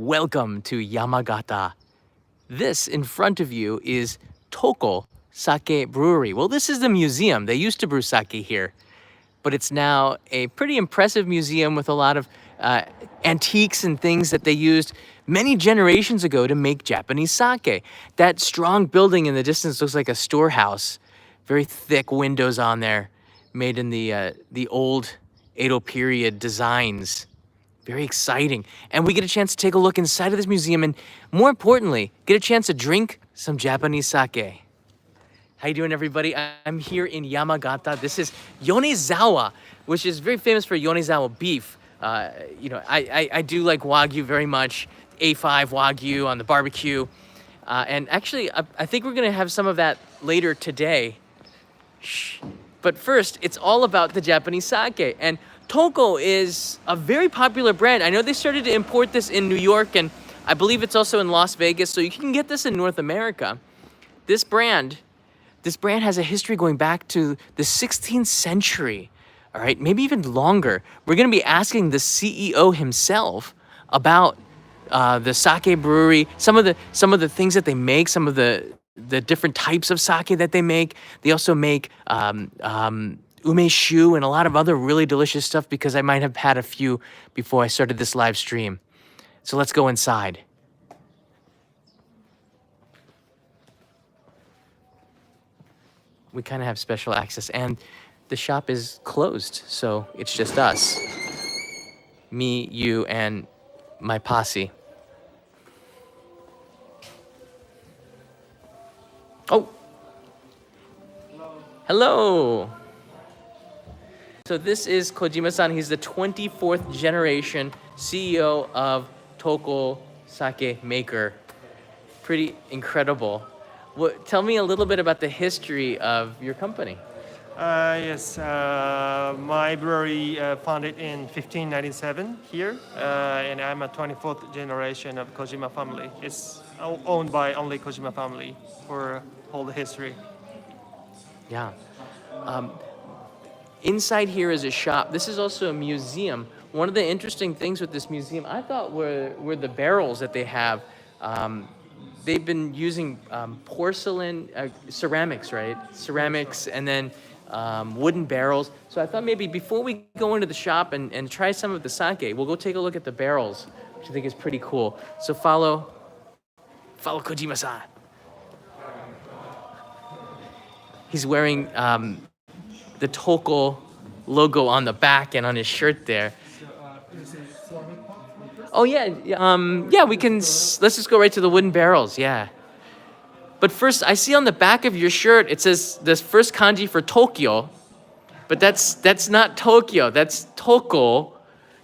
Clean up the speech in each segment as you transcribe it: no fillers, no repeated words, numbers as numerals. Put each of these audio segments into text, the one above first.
Welcome to Yamagata. This in front of you is Toko Sake Brewery. Well, this is the museum. They used to brew sake here, but it's now a pretty impressive museum with a lot of uh, antiques and things that they used many generations ago to make Japanese sake. That strong building in the distance looks like a storehouse. Very thick windows on there, made in the old Edo period designs. Very exciting. And we get a chance to take a look inside of this museum and more importantly, get a chance to drink some Japanese sake. How you doing, everybody? I'm here in Yamagata. This is Yonezawa, which is very famous for Yonezawa beef. I do like Wagyu very much, A5 Wagyu on the barbecue. And actually, I think we're gonna have some of that later today. Shh. But first, it's all about the Japanese sake. And Toko is a very popular brand. I know they started to import this in New York, and I believe it's also in Las Vegas, so you can get this in North America. This brand has a history going back to the 16th century, all right, maybe even longer. We're gonna be asking the CEO himself about the sake brewery, some of the things that they make, some of the different types of sake that they make. They also make umeshu and a lot of other really delicious stuff because I might have had a few before I started this live stream. So let's go inside. We kind of have special access and the shop is closed, so it's just us. Me, you, and my posse. Oh. Hello. So this is Kojima-san. He's the 24th generation CEO of Toko Sake Maker. Pretty incredible. Tell me a little bit about the history of your company. Yes, my brewery founded in 1597 here, and I'm a 24th generation of Kojima family. It's owned by only Kojima family for whole history. Yeah. Inside here is a shop. This is also a museum. One of the interesting things with this museum, I thought, were the barrels that they have. They've been using porcelain, ceramics, right? Ceramics, and then wooden barrels. So I thought maybe before we go into the shop and try some of the sake, we'll go take a look at the barrels, which I think is pretty cool. So follow Kojima-san. He's wearing the Toko logo on the back and on his shirt there. Oh yeah, yeah. We can. Let's just go right to the wooden barrels. Yeah. But first, I see on the back of your shirt it says the first kanji for Tokyo, but that's not Tokyo. That's Toko,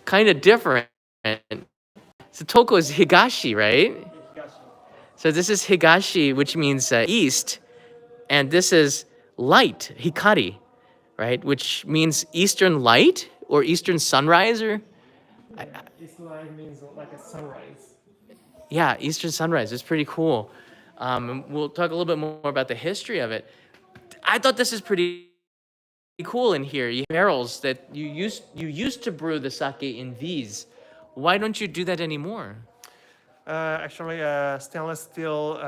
kind of different. So Toko is Higashi, right? So this is Higashi, which means east, and this is light, Hikari, right? Which means eastern light or eastern sunrise, or Eastern light means like a sunrise. yeah, eastern sunrise. It's pretty cool. And we'll talk a little bit more about the history of it. I thought this is pretty cool in here. You have barrels that you used to brew the sake in these. Why don't you do that anymore? Actually, stainless steel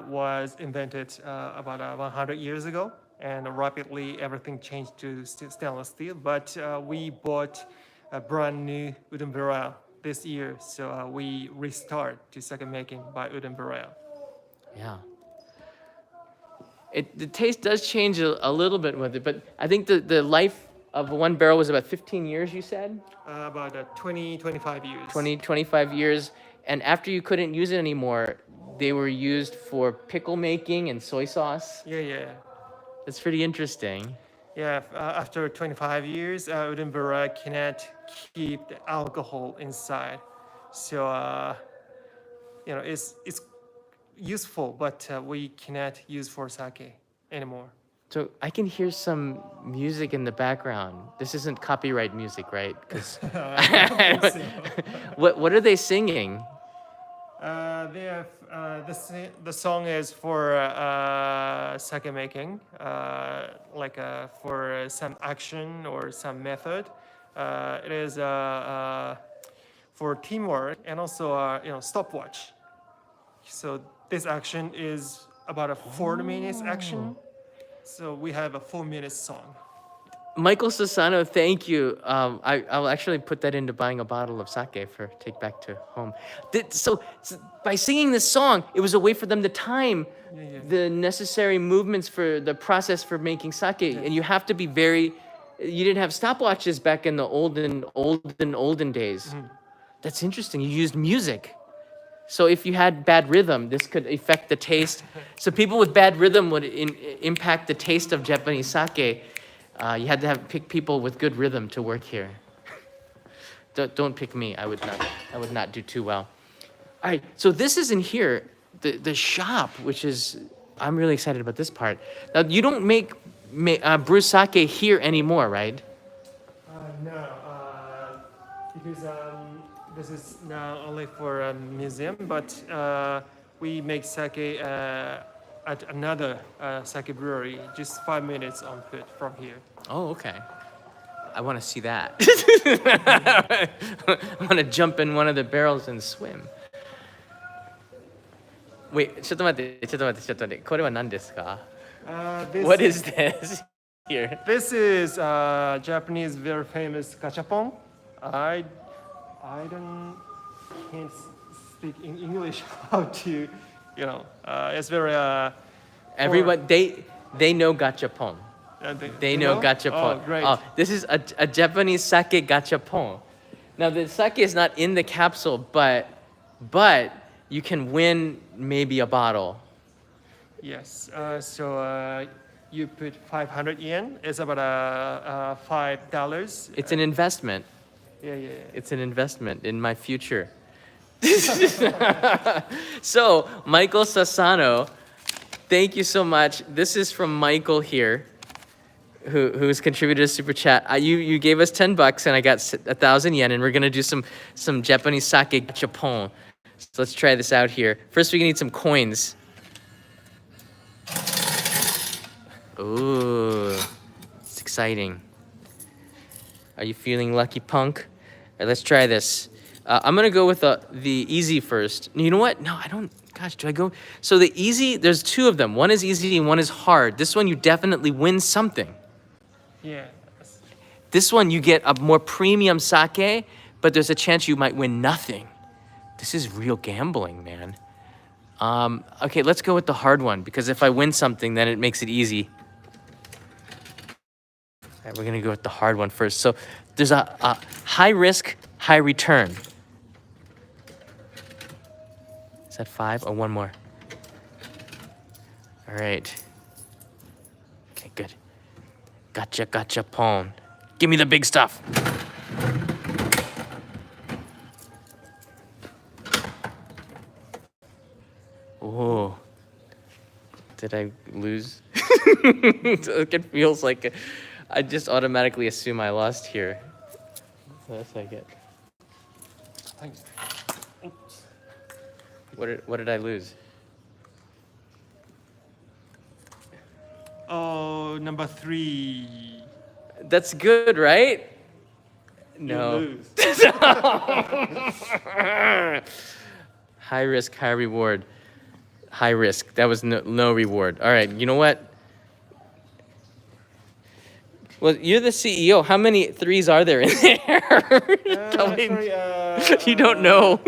was invented about 100 years ago, and rapidly everything changed to stainless steel. But we bought a brand new wooden barrel this year, so we restart to second making by wooden barrel. Yeah. The taste does change a little bit with it, but I think the life of one barrel was about 15 years, you said? About 20, 25 years. 25 years. And after you couldn't use it anymore, they were used for pickle making and soy sauce. Yeah. That's pretty interesting. Yeah, after 25 years, wooden barrel cannot keep the alcohol inside. So, it's useful, but we cannot use for sake anymore. So I can hear some music in the background. This isn't copyright music, right? Because what are they singing? They have the song is for sake making, for some action or some method. It is for teamwork and also stopwatch. So this action is about a 4 minutes action. So we have a 4 minute song. Michael Sassano, thank you. I'll actually put that into buying a bottle of sake for take back to home. So by singing this song, it was a way for them to time Yeah. the necessary movements for the process for making sake. And you have to be very. You didn't have stopwatches back in the olden days. That's interesting. You used music. So if you had bad rhythm, this could affect the taste. So people with bad rhythm would impact the taste of Japanese sake. You had to pick people with good rhythm to work here. Don't pick me. I would not do too well. All right. So this is in here, the shop, which is I'm really excited about this part. Now you don't brew sake here anymore, right? No, because this is now only for a museum, but we make sake at another sake brewery, just 5 minutes on foot from here. Oh, okay. I want to see that. I want to jump in one of the barrels and swim. Wait, ちょっと待って。これは何ですか? What is this here? This is Japanese very famous Gachapon. I can't speak in English how to, it's very Everyone they know Gachapon. They know Gachapon. Oh, great. Oh, this is a Japanese sake Gachapon. Now the sake is not in the capsule, but you can win maybe a bottle. Yes. So you put 500 yen. It's about $5. It's an investment. Yeah. It's an investment in my future. So, Michael Sassano, thank you so much. This is from Michael here, who's contributed a super chat. You gave us $10 and I got 1,000 yen, and we're gonna do some Japanese sake Gachapon. So let's try this out here. First, we need some coins. Ooh, it's exciting. Are you feeling lucky, punk? All right, let's try this. I'm gonna go with the easy first. You know what? No, I don't. Gosh, do I go? So the easy, there's two of them. One is easy and one is hard. This one you definitely win something. Yeah. This one you get a more premium sake, but there's a chance you might win nothing. This is real gambling, man. Okay, let's go with the hard one, because if I win something, then it makes it easy. All right, we're gonna go with the hard one first. So there's a high risk, high return. Is that 5 or one more? All right. Okay, good. Gachapon. Give me the big stuff. Oh, did I lose? It feels like I just automatically assume I lost here. That's I get. Thanks. What did I lose? Oh, number 3. That's good, right? No. You lose. High risk, high reward. High risk. That was no reward. All right, you know what? Well, you're the CEO. How many 3s are there in there? Tell me. Sorry, You don't know.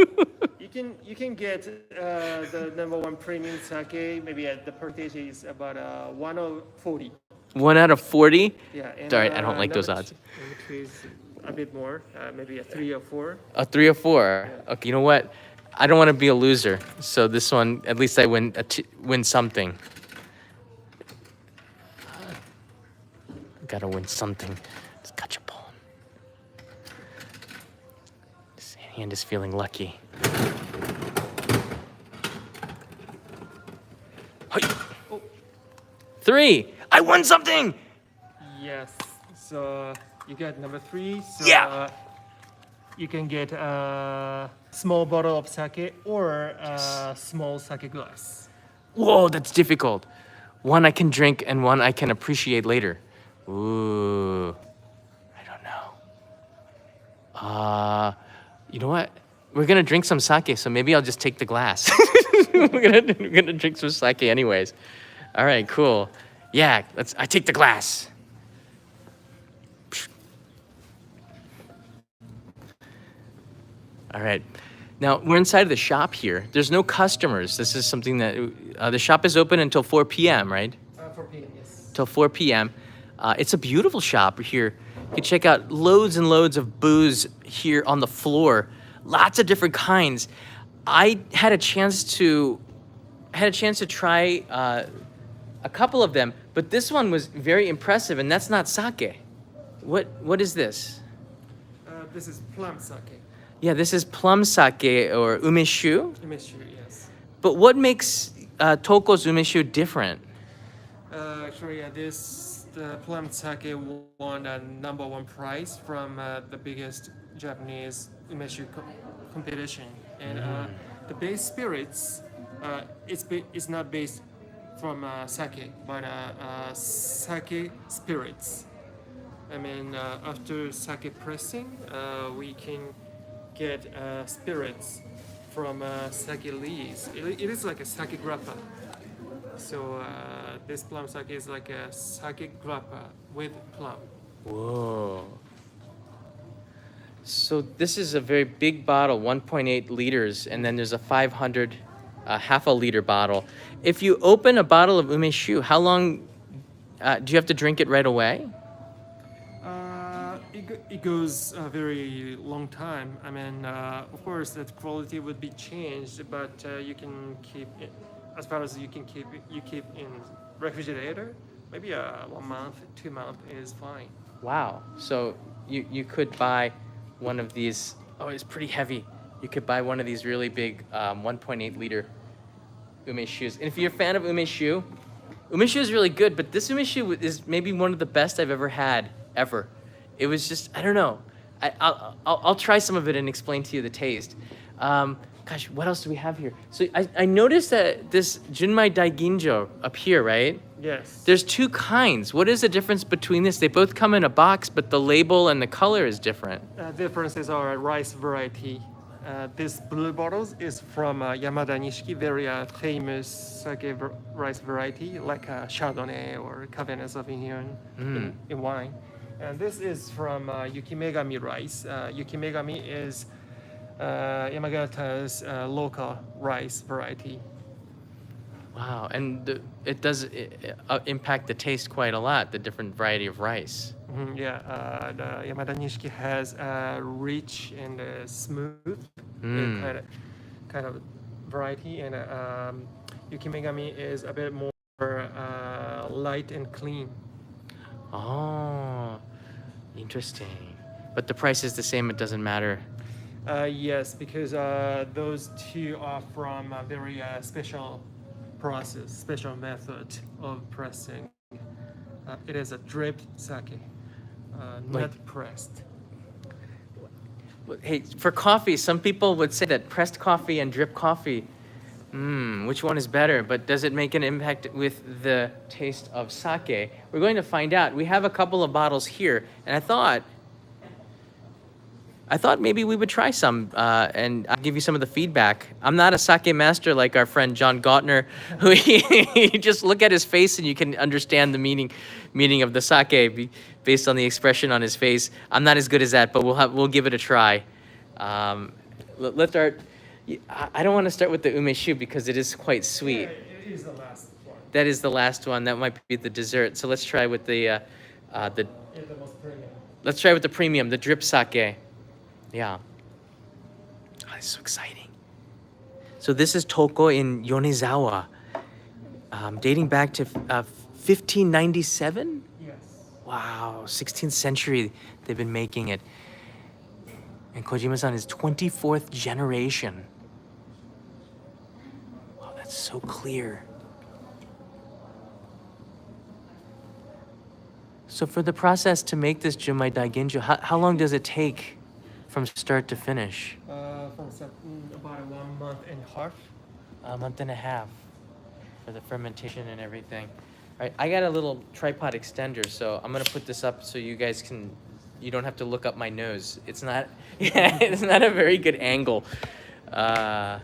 You can get the number 1 premium sake. Maybe the percentage is about 1 of 40. 1 out of 40? Yeah. And, All right, I don't like those odds. Number 2 is a bit more, maybe a 3 or 4. A 3 or 4. Okay, you know what? I don't want to be a loser, so this one, at least I win something. Gotta win something. It's Gachapon. This hand is feeling lucky. Oh. 3! I won something! Yes. So you get number 3. So Yeah. You can get a small bottle of sake or a small sake glass. Whoa, that's difficult. One I can drink and one I can appreciate later. Ooh, I don't know. You know what? We're gonna drink some sake, so maybe I'll just take the glass. We're gonna drink some sake anyways. All right, cool. Yeah, I take the glass. All right. Now we're inside the shop here. There's no customers. This is something that the shop is open until 4 p.m., right? 4 p.m., yes. Till 4 p.m. It's a beautiful shop here. You can check out loads and loads of booze here on the floor. Lots of different kinds. I had a chance to try a couple of them, but this one was very impressive, and that's not sake. What is this? This is plum sake. Yeah, this is plum sake or umeshu. Imeshu, yes. But what makes Toko's umeshu different? Actually, the plum sake won a #1 prize from the biggest Japanese umeshu competition, and the base spirits it's not based from sake, but sake spirits. I mean, after sake pressing, we can get spirits from sake leaves. It is like a sake grappa. So this plum sake is like a sake grappa with plum. Whoa. So this is a very big bottle, 1.8 liters, and then there's a 500 half a liter bottle. If you open a bottle of umeshu, how long do you have to drink it right away? It goes a very long time. I mean, of course, that quality would be changed, but you can keep it as far as you can keep it. You keep in refrigerator. Maybe 1 month, 2 months is fine. Wow. So you could buy one of these. Oh, it's pretty heavy. You could buy one of these really big 1.8 liter umeshus. And if you're a fan of umeshu, umeshu is really good, but this umeshu is maybe one of the best I've ever had, ever. It was just, I don't know. I'll try some of it and explain to you the taste. Gosh, what else do we have here? So I noticed that this Junmai Daiginjo up here, right? Yes. There's two kinds. What is the difference between this? They both come in a box, but the label and the color is different. Differences are rice variety. This blue bottles is from Yamada Nishiki, very famous sake rice variety, like Chardonnay or Cabernet Sauvignon in wine. And this is from Yukimegami rice. Yukimegami is Yamagata's local rice variety. Wow, and it does impact the taste quite a lot, the different variety of rice. Yeah, the Yamada Nishiki has a rich and smooth kind of variety, and Yukimegami is a bit more light and clean. Oh, interesting. But the price is the same, it doesn't matter. Yes, because those two are from a very special process, special method of pressing. It is a dripped sake, not pressed. Hey, for coffee, some people would say that pressed coffee and drip coffee, which one is better? But does it make an impact with the taste of sake? We're going to find out. We have a couple of bottles here, and I thought maybe we would try some, and I'll give you some of the feedback. I'm not a sake master like our friend John Gautner, who you just look at his face and you can understand the meaning of the sake based on the expression on his face. I'm not as good as that, but we'll give it a try. Let's start. I don't want to start with the umeshu because it is quite sweet. Yeah, it is the last one. That is the last one. That might be the dessert. So let's try with the The most premium. Let's try with the premium, the drip sake. Yeah. Oh, it's so exciting. So this is Toko in Yonezawa, dating back to 1597? Yes. Wow, 16th century they've been making it. And Kojima-san is 24th generation. Wow, that's so clear. So for the process to make this Junmai Daiginjo, how long does it take from start to finish? From about 1 month and a half. A month and a half for the fermentation and everything. All right, I got a little tripod extender, so I'm gonna put this up so you guys can you don't have to look up my nose. It's not, yeah, it's not a very good angle. And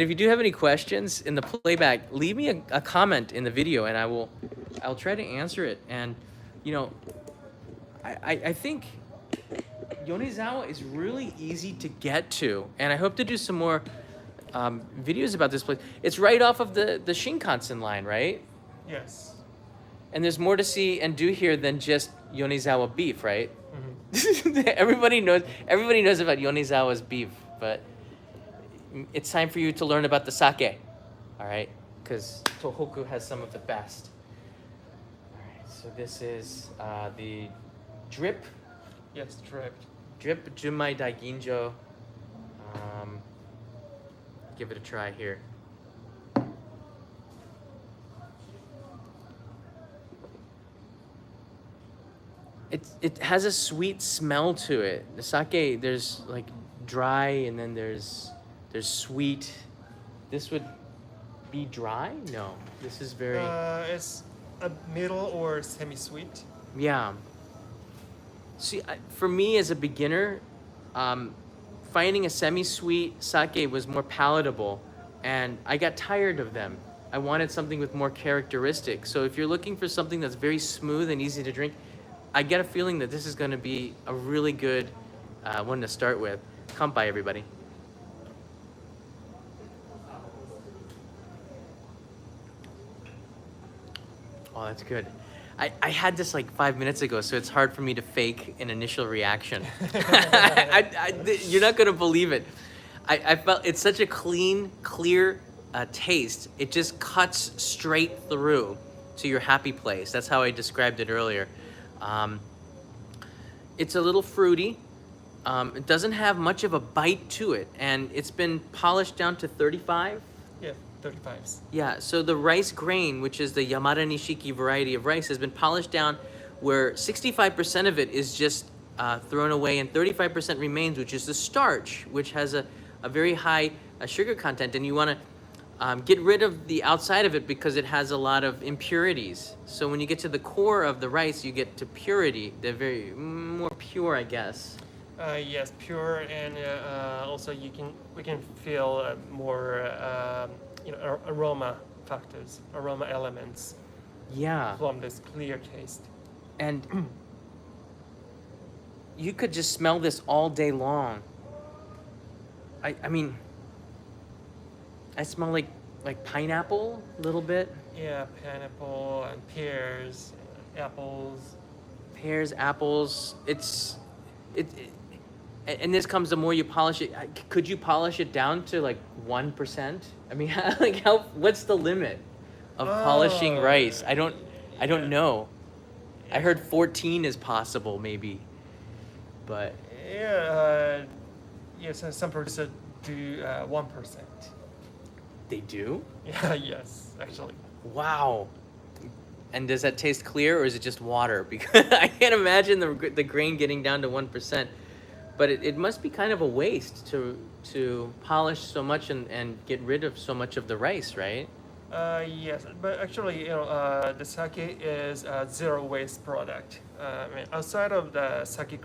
if you do have any questions in the playback, leave me a comment in the video, and I'll try to answer it. And you know, I think Yonezawa is really easy to get to, and I hope to do some more videos about this place. It's right off of the Shinkansen line, right? Yes. And there's more to see and do here than just Yonezawa beef, right? Hmm. Everybody knows about Yonezawa's beef, but it's time for you to learn about the sake, all right? Because Tohoku has some of the best. All right, so this is the drip Yes, dripped. Junmai Daiginjo. Give it a try here. It has a sweet smell to it. The sake, there's like dry, and then there's sweet. This would be dry? No, this is very It's a middle or semi-sweet. yeah. See, for me as a beginner, finding a semi-sweet sake was more palatable, and I got tired of them. I wanted something with more characteristics. So if you're looking for something that's very smooth and easy to drink, I get a feeling that this is going to be a really good one to start with. Kanpai, everybody. Oh, that's good. I had this like 5 minutes ago, so it's hard for me to fake an initial reaction. You're not going to believe it. I felt it's such a clean, clear taste. It just cuts straight through to your happy place. That's how I described it earlier. It's a little fruity. It doesn't have much of a bite to it, and it's been polished down to 35. Yeah, 35s. Yeah, so the rice grain, which is the Yamada Nishiki variety of rice, has been polished down where 65% of it is just thrown away and 35% remains, which is the starch, which has a very high sugar content. And you want to get rid of the outside of it because it has a lot of impurities. So when you get to the core of the rice, you get to purity. They're very more pure, I guess. Yes, pure, and also we can feel more aroma factors, aroma elements Yeah. from this clear taste. And you could just smell this all day long. I mean, I smell like pineapple a little bit. Yeah, pineapple and pears, apples. Pears, apples. And this comes the more you polish it. Could you polish it down to like 1%? I mean, what's the limit of polishing rice? I don't Yeah. know. I heard 14 is possible, maybe, but Yeah, yes, some producers do 1%. they do. Yeah, yes, actually. Wow. And does that taste clear, or is it just water? Because I can't imagine the grain getting down to 1%. But it must be kind of a waste to polish so much and get rid of so much of the rice, right? Yes, but actually, the sake is a zero waste product. I mean, outside of the sake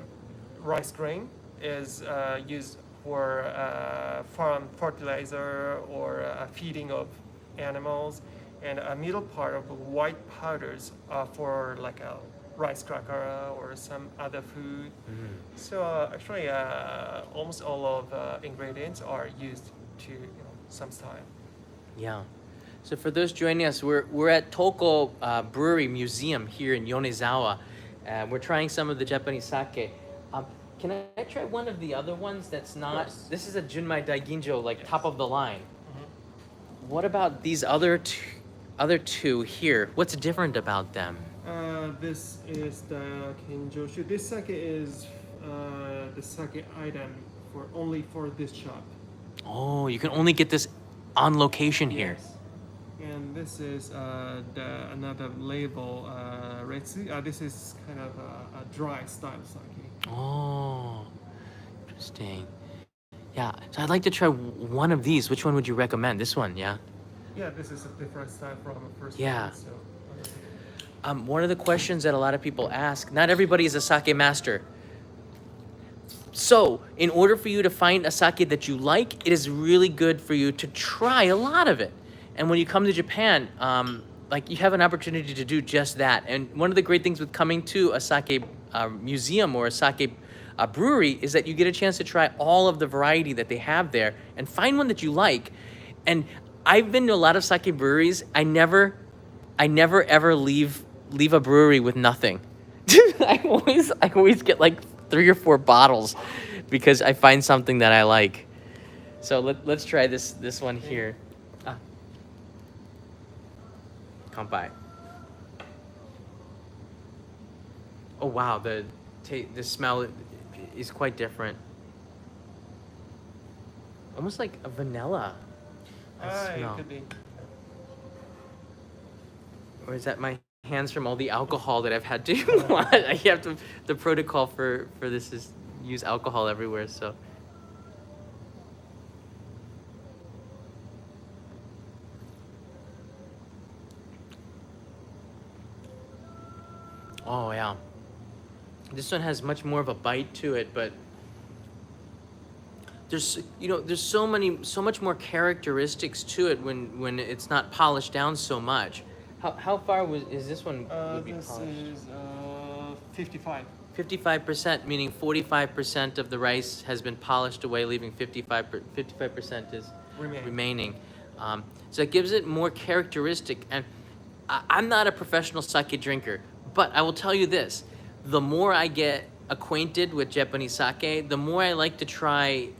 rice grain is used for farm fertilizer or feeding of animals, and a middle part of the white powders are for like a rice cracker or some other food. So actually, almost all of ingredients are used to some style. Yeah. So for those joining us, we're at Toko Brewery Museum here in Yonezawa. We're trying some of the Japanese sake. Can I try one of the other ones that's not? course. This is a Junmai Daiginjo, like Yes. top of the line. Mhm. What about these other two here? What's different about them? This is the Kenjoshu. This sake is the sake item only for this shop. Oh, you can only get this on location here. Yes. And this is another label, Retsu. This is kind of a dry style sake. Oh, interesting. Yeah, so I'd like to try one of these. Which one would you recommend? This one, yeah? Yeah, this is a different style from the first Yeah. one. So, One of the questions that a lot of people ask, not everybody is a sake master. So, in order for you to find a sake that you like, it is really good for you to try a lot of it. And when you come to Japan, like you have an opportunity to do just that. And one of the great things with coming to a sake museum or a sake brewery is that you get a chance to try all of the variety that they have there and find one that you like. And I've been to a lot of sake breweries. I never ever leave a brewery with nothing. I always get like 3 or 4 bottles because I find something that I like. So let's try this one here. Ah, kanpai. Oh wow, the smell is quite different. Almost like a vanilla It smell. could be. Or is that my hands from all the alcohol that I've had to I have to the protocol for this is use alcohol everywhere, so oh yeah. This one has much more of a bite to it, but there's so much more characteristics to it when it's not polished down so much. How far is this one would be This polished? is 55. 55%, meaning 45% of the rice has been polished away, leaving 55% is remaining. So it gives it more characteristic. And I'm not a professional sake drinker, but I will tell you this: the more I get acquainted with Japanese sake, the more I like to try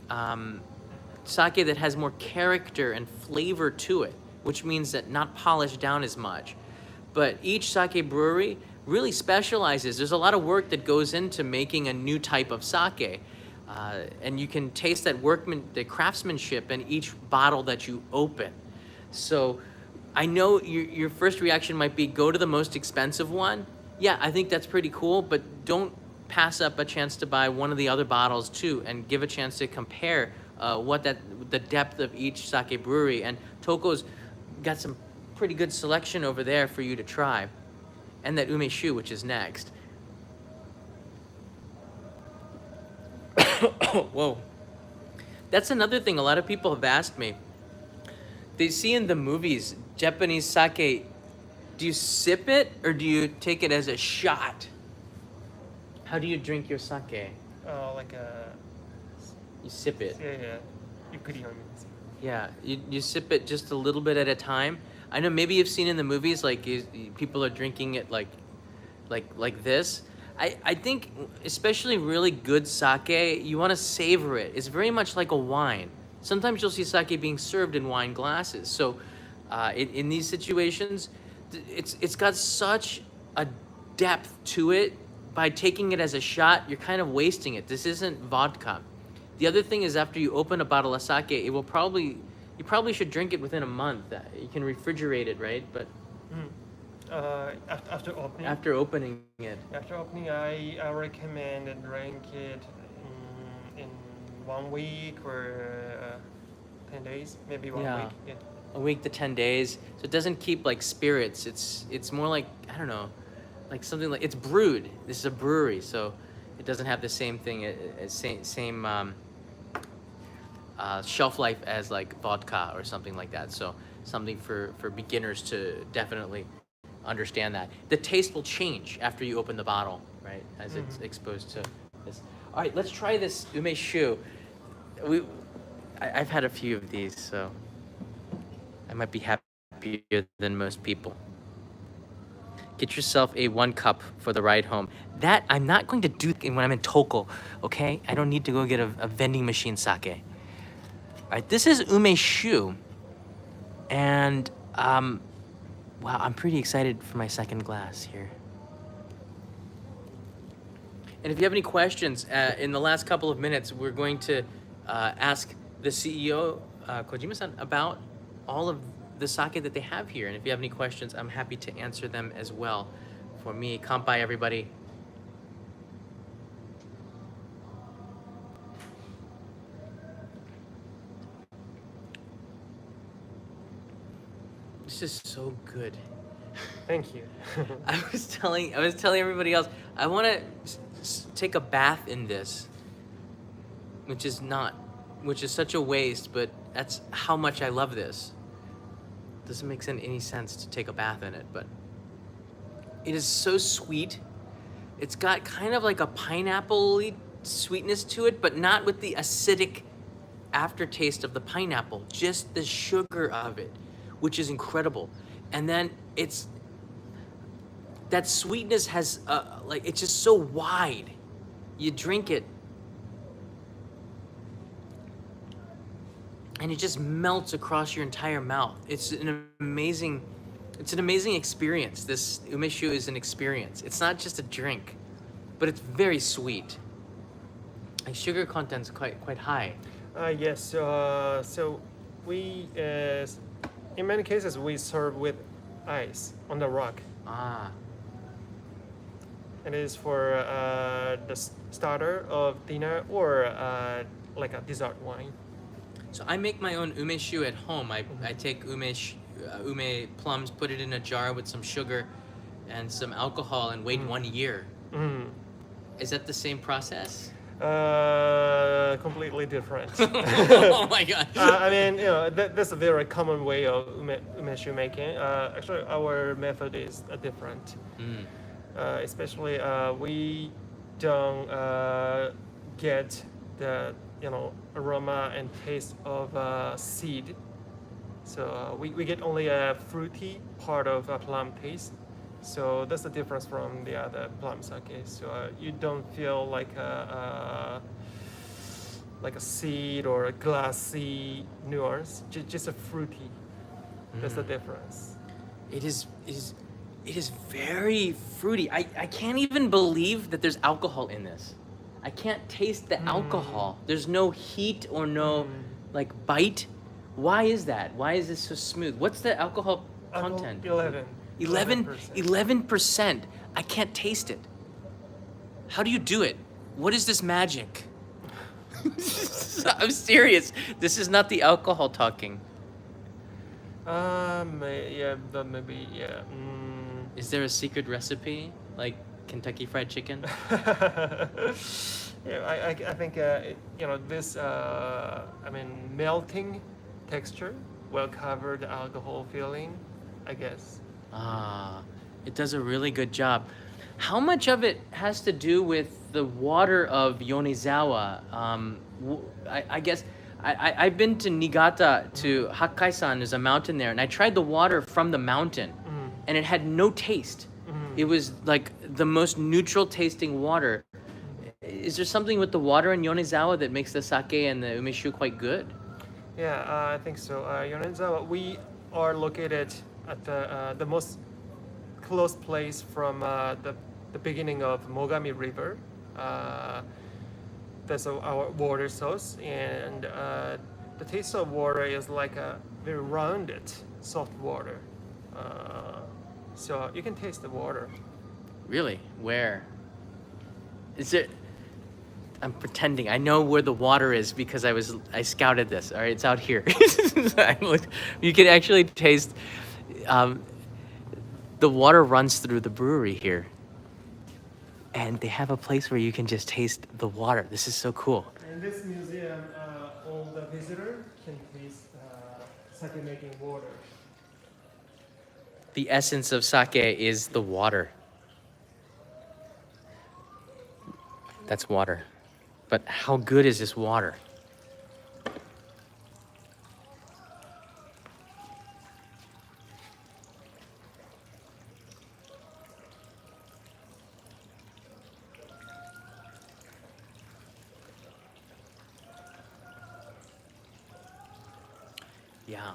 sake that has more character and flavor to it, which means that not polished down as much. But each sake brewery really specializes. There's a lot of work that goes into making a new type of sake. And you can taste the craftsmanship in each bottle that you open. So I know your first reaction might be go to the most expensive one. Yeah, I think that's pretty cool, but don't pass up a chance to buy one of the other bottles too and give a chance to compare the depth of each sake brewery. And Toko's got some pretty good selection over there for you to try. And that umeshu, which is next. Whoa. That's another thing a lot of people have asked me. They see in the movies Japanese sake, do you sip it or do you take it as a shot? How do you drink your sake? Like a. You sip it. Yeah. You could hear me. Yeah, you sip it just a little bit at a time. I know maybe you've seen in the movies like people are drinking it like this. I think especially really good sake, you want to savor it. It's very much like a wine. Sometimes you'll see sake being served in wine glasses. So in these situations, it's got such a depth to it. By taking it as a shot, you're kind of wasting it. This isn't vodka. The other thing is after you open a bottle of sake, you probably should drink it within a month. You can refrigerate it, right? But After opening. after opening it. After opening, I recommend to drink it in 1 week or 10 days, maybe 1 week. Yeah. A week to 10 days. So it doesn't keep like spirits. It's more like, I don't know, like something like, it's brewed. This is a brewery, so it doesn't have the same thing, same shelf life as like vodka or something like that. So something for beginners to definitely understand that. The taste will change after you open the bottle, right? As it's exposed to this. All right, let's try this umeshu. I've had a few of these, so I might be happier than most people. Get yourself a 1 cup for the ride home. That I'm not going to do when I'm in Toko, okay? I don't need to go get a vending machine sake. All right, this is umeshu. And, wow, I'm pretty excited for my second glass here. And if you have any questions, in the last couple of minutes, we're going to ask the CEO, Kojima-san, about all of the sake that they have here. And if you have any questions, I'm happy to answer them as well. For me, kanpai, everybody. This is so good. Thank you. I was telling everybody else, I want to take a bath in this, which is not, which is such a waste, but that's how much I love this. Doesn't make any sense to take a bath in it, but it is so sweet. It's got kind of like a pineapple-y sweetness to it, but not with the acidic aftertaste of the pineapple, just the sugar of it, which is incredible. And then that sweetness has like, it's just so wide. You drink it and it just melts across your entire mouth. It's an amazing experience. This umeshu is an experience. It's not just a drink, but it's very sweet. Like, sugar content's quite high. Yes. So we, in many cases, we serve with ice on the rock. Ah, It is for the starter of dinner or like a dessert wine. so I make my own umeshu at home. I take ume plums, put it in a jar with some sugar and some alcohol, and wait 1 year. Mm. Is that the same process? Completely different. Oh my god. I mean, that's a very common way of umeshu making. Actually, our method is different. Mm. Especially, we don't get the aroma and taste of seed. So we get only a fruity part of a plum taste. So that's the difference from the other plum sake. So you don't feel like a seed or a glassy nuance, just a fruity. That's the difference. It is very fruity. I can't even believe that there's alcohol in this. I can't taste the alcohol. There's no heat or no like bite. Why is that? Why is this so smooth? What's the alcohol content? 11%. I can't taste it. How do you do it? What is this magic? I'm serious. This is not the alcohol talking. Yeah, but maybe, yeah. Is there a secret recipe like Kentucky Fried Chicken? Yeah, I think this melting texture will cover the alcohol feeling, I guess. Ah, it does a really good job. How much of it has to do with the water of Yonezawa? I guess I've been to Niigata, to Hakkaisan. There's a mountain there, and I tried the water from the mountain, and it had no taste. It was like the most neutral tasting water. Is there something with the water in Yonezawa that makes the sake and the umeshu quite good? Yeah, I think so. Yonezawa, we are located at the most close place from the beginning of Mogami River. That's our water source, and the taste of water is like a very rounded, soft water. So you can taste the water. Really? Where? Is it? I'm pretending. I know where the water is because I scouted this. All right, it's out here. You can actually taste. The water runs through the brewery here, and they have a place where you can just taste the water. This is so cool. In this museum, all the visitors can taste sake making water. The essence of sake is the water. That's water. But how good is this water? Yeah.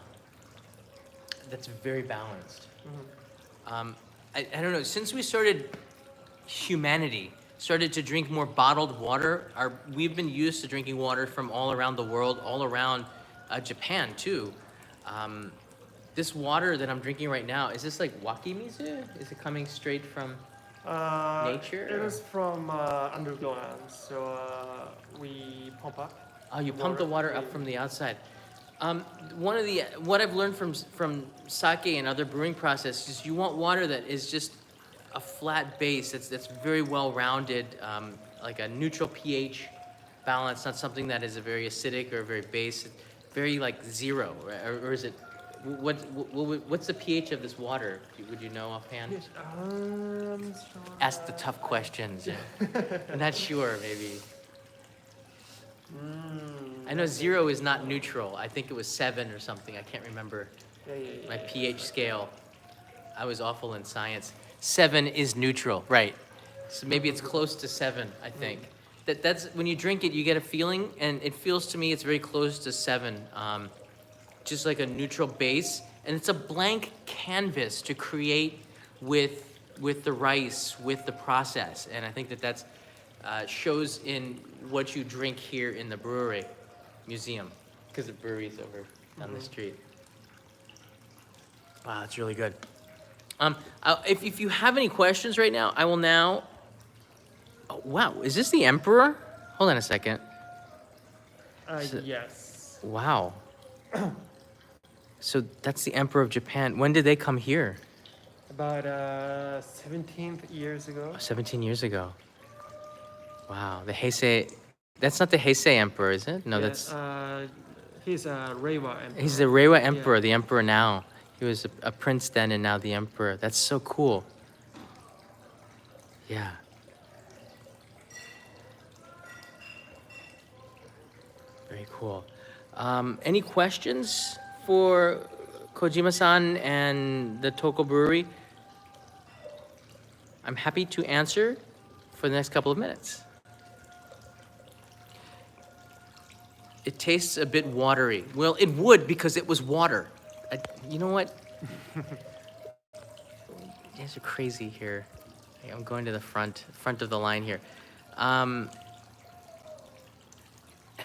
That's very balanced. I don't know, since we started, humanity started to drink more bottled water, we've been used to drinking water from all around the world, all around Japan too. This water that I'm drinking right now, is this like wakimizu? Is it coming straight from nature? It is from underground, so we pump up. Oh, you pump the water up from the outside. Um, One of the what I've learned from sake and other brewing processes, you want water that is just a flat base that's very well rounded, like a neutral pH balance, not something that is a very acidic or very base, very like zero, or is it? What's the pH of this water? Would you know offhand? Yes, sorry. Ask the tough questions. I'm not sure, maybe. I know zero is not neutral. I think it was 7 or something. I can't remember Yeah, yeah, yeah, my yeah. pH scale. I was awful in science. 7 is neutral, right? So maybe it's close to 7, I think. That's when you drink it, you get a feeling, and it feels to me it's very close to 7, just like a neutral base, and it's a blank canvas to create with the rice, with the process, and I think that's shows in what you drink here in the brewery museum, because the brewery's over down the street. Wow, it's really good. If you have any questions right now, I will now. Oh, wow, is this the emperor? Hold on a second. Yes. Wow. So that's the emperor of Japan. When did they come here? About 17 years ago. 17 years ago. Wow, the Heisei. That's not the Heisei emperor, is it? No, Yeah, that's. he's a Reiwa emperor. He's the Reiwa Yeah. emperor, the emperor now. He was a prince then and now the emperor. That's so cool. Yeah. Very cool. Any questions for Kojima-san and the Toko Brewery? I'm happy to answer for the next couple of minutes. It tastes a bit watery. Well, it would because it was water. You know what? You guys are crazy here. I'm going to the front of the line here.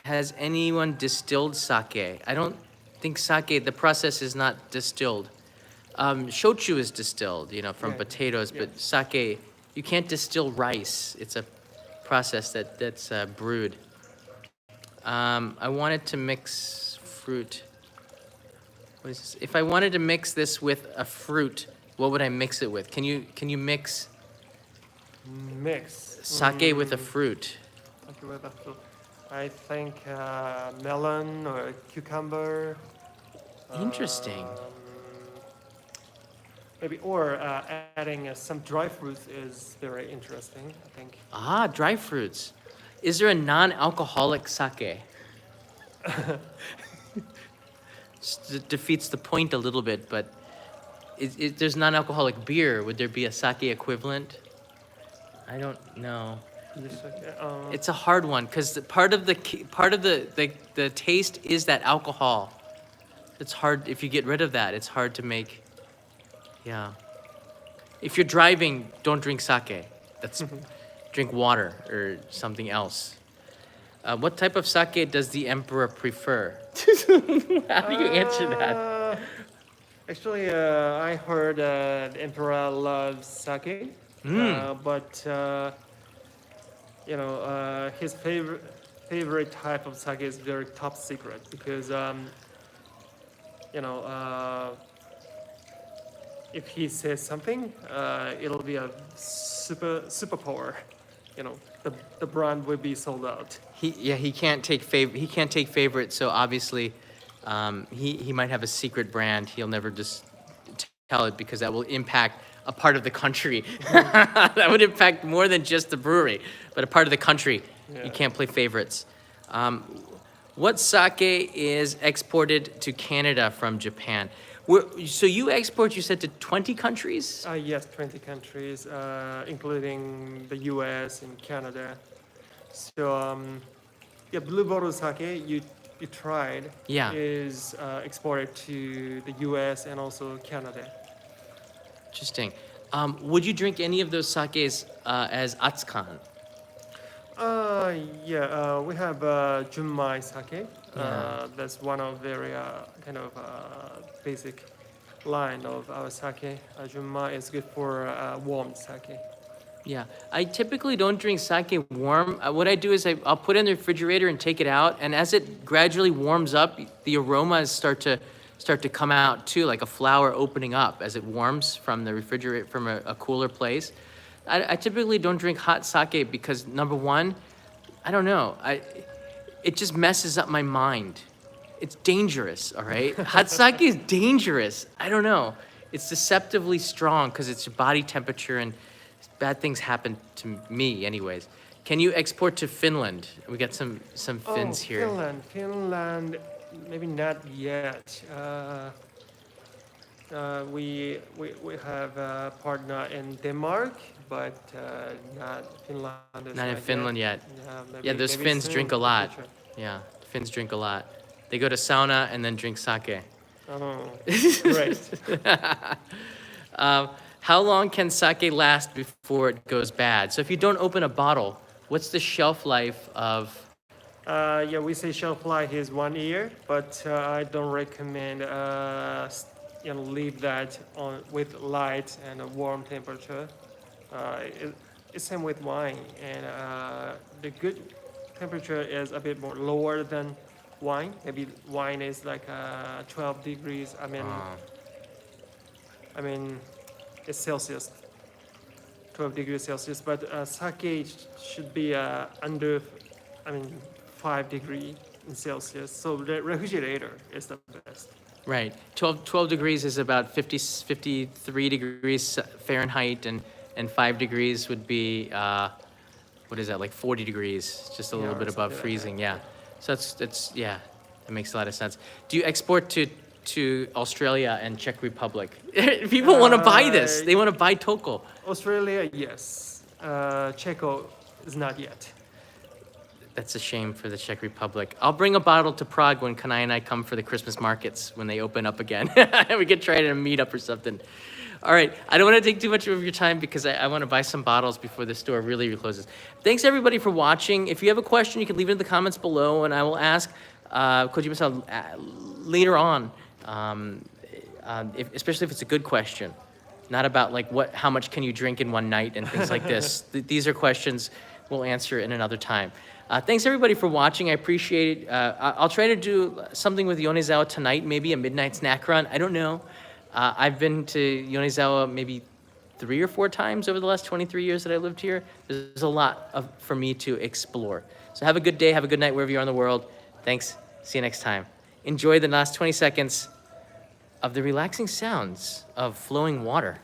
Has anyone distilled sake? I don't think sake, the process is not distilled. Shochu is distilled, from Yeah, potatoes, yeah. but sake, you can't distill rice. It's a process that's brewed. I wanted to mix fruit. What is this? If I wanted to mix this with a fruit, what would I mix it with? Can you mix Mix. sake with a fruit? Okay, with a fruit. I think melon or cucumber. Interesting. Maybe, or adding some dry fruits is very interesting, I think. Ah, dry fruits. Is there a non-alcoholic sake? Defeats the point a little bit, but there's non-alcoholic beer. Would there be a sake equivalent? I don't know. Yes, okay. It's a hard one because part of the taste is that alcohol. It's hard if you get rid of that. It's hard to make. Yeah. If you're driving, don't drink sake. That's drink water or something else. What type of sake does the emperor prefer? How do you answer that? Actually, I heard the emperor loves sake, but his favorite type of sake is very top secret because if he says something, it'll be a superpower. The brand will be sold out. He can't take favorites, so obviously he might have a secret brand. He'll never just tell it because that will impact a part of the country. That would impact more than just the brewery, but a part of the country. Yeah. You can't play favorites. What sake is exported to Canada from Japan? So you export, you said, to 20 countries? Yes, 20 countries, including the US and Canada. So, Blue Bottle Sake, you tried, Yeah. is exported to the US and also Canada. Interesting. Would you drink any of those sakes as atsukan? We have Junmai Sake. Yeah. That's one of very kind of basic line of our sake. Junmai is good for warm sake. Yeah, I typically don't drink sake warm. What I do is I'll put it in the refrigerator and take it out, and as it gradually warms up, the aromas start to come out too, like a flower opening up as it warms from the refrigerator from a cooler place. I typically don't drink hot sake because number one, I don't know, it just messes up my mind. It's dangerous, all right? Hot sake is dangerous. I don't know. It's deceptively strong because it's your body temperature and bad things happen to me anyways. Can you export to Finland? We got some Oh, Finns here. Finland, maybe not yet. We have a partner in Denmark, but not Finland is Not in not Finland yet. yet. Yeah, Yeah, those maybe Finns soon drink a in the lot. future. Yeah, Finns drink a lot. They go to sauna and then drink sake. Oh, great. How long can sake last before it goes bad? So if you don't open a bottle, what's the shelf life of? Yeah, we say shelf life is 1 year, but I don't recommend leave that on with light and a warm temperature. It's same with wine, and the good temperature is a bit more lower than wine. Maybe wine is like 12 degrees. Uh, I mean, it's Celsius, 12 degrees Celsius. But sake should be under, I mean, 5 degrees in Celsius. So the refrigerator is the best. right. 12 degrees is about 53 degrees Fahrenheit, and 5 degrees would be, what is that, like 40 degrees, just a Yeah, little or bit above something like that. freezing. Yeah. So yeah, that makes a lot of sense. Do you export to Australia and Czech Republic? People want to buy this. They want to buy Toko. Australia, yes. Czechia is not yet. That's a shame for the Czech Republic. I'll bring a bottle to Prague when Kanai and I come for the Christmas markets when they open up again. We could try it at a meetup or something. All right, I don't want to take too much of your time because I want to buy some bottles before the store really closes. Thanks everybody for watching. If you have a question, you can leave it in the comments below, and I will ask Kojima-san later on, especially if it's a good question, not about like how much can you drink in one night and things like this. These are questions we'll answer in another time. Thanks everybody for watching. I appreciate it. I'll try to do something with Yonezawa tonight, maybe a midnight snack run. I don't know. I've been to Yonezawa maybe 3 or 4 times over the last 23 years that I lived here. There's a lot for me to explore. So have a good day, have a good night wherever you are in the world. Thanks. See you next time. Enjoy the last 20 seconds of the relaxing sounds of flowing water.